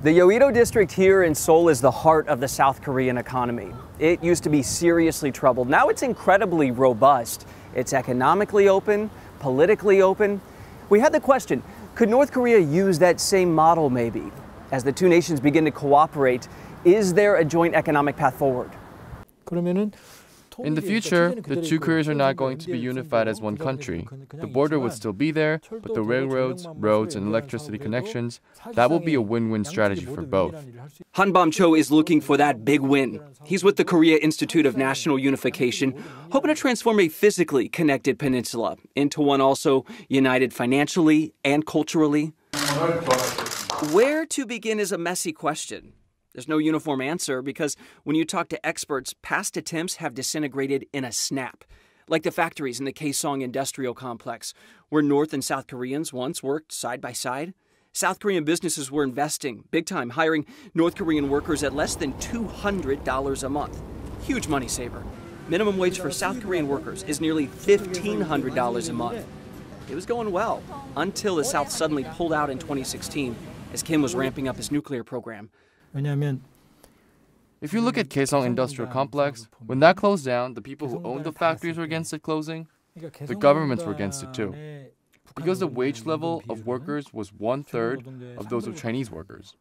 The Yeouido district here in Seoul is the heart of the South Korean economy. It used to be seriously troubled. Now it's incredibly robust. It's economically open, politically open. We had the question, could North Korea use that same model maybe? As the two nations begin to cooperate, is there a joint economic path forward? In the future, the two Koreas are not going to be unified as one country. The border would still be there, but the railroads, roads, and electricity connections, that will be a win-win strategy for both. Han Cho is looking for that big win. He's with the Korea Institute of National Unification, hoping to transform a physically connected peninsula into one also united financially and culturally. Where to begin is a messy question. There's no uniform answer because when you talk to experts, past attempts have disintegrated in a snap. Like the factories in the Kaesong industrial complex, where North and South Koreans once worked side by side. South Korean businesses were investing big time, hiring North Korean workers at less than $200 a month. Huge money saver. Minimum wage for South Korean workers is nearly $1,500 a month. It was going well until the South suddenly pulled out in 2016 as Kim was ramping up his nuclear program. If you look at Kaesong Industrial Complex, when that closed down, the people who owned the factories were against it closing. The governments were against it too. Because the wage level of workers was 1/3 of those of Chinese workers.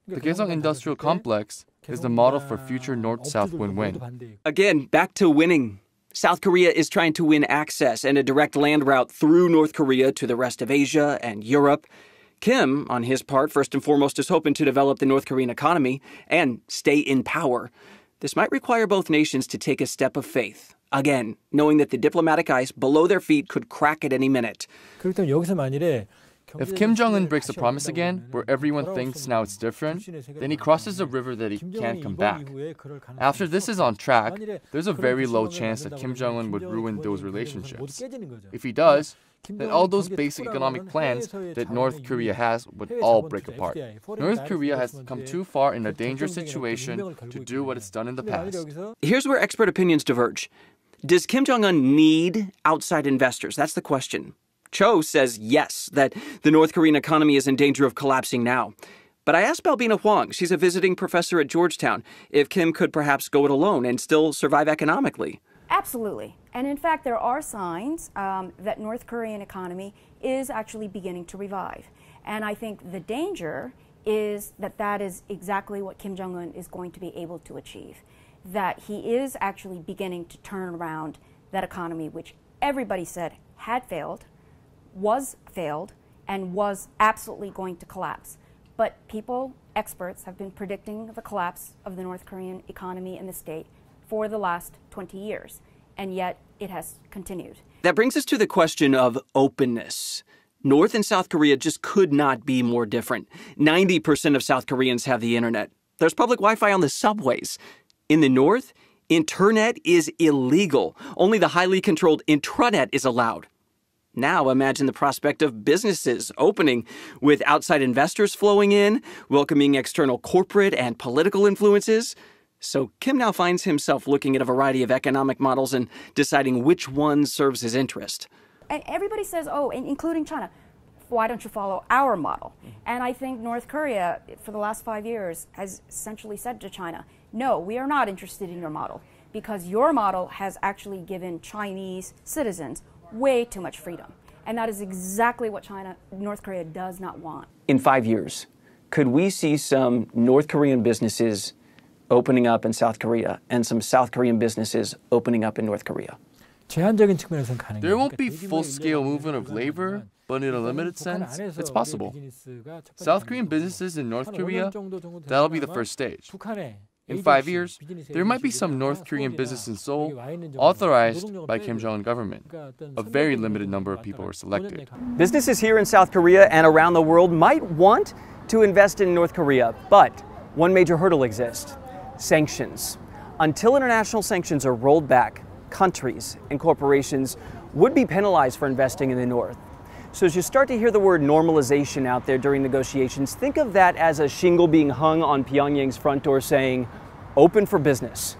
The Kaesong Industrial Complex is the model for future North-South win-win. Again, back to winning. South Korea is trying to win access and a direct land route through North Korea to the rest of Asia and Europe. Kim, on his part, first and foremost, is hoping to develop the North Korean economy and stay in power. This might require both nations to take a step of faith. Again, knowing that the diplomatic ice below their feet could crack at any minute. If Kim Jong-un breaks a promise again, where everyone thinks now it's different, then he crosses a river that he can't come back. After this is on track, there's a very low chance that Kim Jong-un would ruin those relationships. If he does, then all those basic economic plans that North Korea has would all break apart. North Korea has come too far in a dangerous situation to do what it's done in the past. Here's where expert opinions diverge. Does Kim Jong-un need outside investors? That's the question. Cho says yes, that the North Korean economy is in danger of collapsing now. But I asked Balbina Huang, she's a visiting professor at Georgetown, if Kim could perhaps go it alone and still survive economically. Absolutely. And in fact, there are signs that North Korean economy is actually beginning to revive. And I think the danger is that that is exactly what Kim Jong-un is going to be able to achieve. That he is actually beginning to turn around that economy, which everybody said had failed, and was absolutely going to collapse. But people, experts, have been predicting the collapse of the North Korean economy and the state for the last 20 years, and yet it has continued. That brings us to the question of openness. North and South Korea just could not be more different. 90% of South Koreans have the internet. There's public Wi-Fi on the subways. In the North, internet is illegal. Only the highly controlled intranet is allowed. Now imagine the prospect of businesses opening with outside investors flowing in, welcoming external corporate and political influences. So Kim now finds himself looking at a variety of economic models and deciding which one serves his interest. And everybody says, oh, including China, why don't you follow our model? And I think North Korea, for the last 5 years, has essentially said to China, no, we are not interested in your model because your model has actually given Chinese citizens way too much freedom. And that is exactly what North Korea does not want. In 5 years, could we see some North Korean businesses opening up in South Korea and some South Korean businesses opening up in North Korea? There won't be full-scale movement of labor, but in a limited sense, it's possible. South Korean businesses in North Korea, that'll be the first stage. In 5 years, there might be some North Korean business in Seoul authorized by Kim Jong-un government. A very limited number of people were selected. Businesses here in South Korea and around the world might want to invest in North Korea, but one major hurdle exists: sanctions. Until international sanctions are rolled back, countries and corporations would be penalized for investing in the North. So as you start to hear the word normalization out there during negotiations, think of that as a shingle being hung on Pyongyang's front door saying, open for business.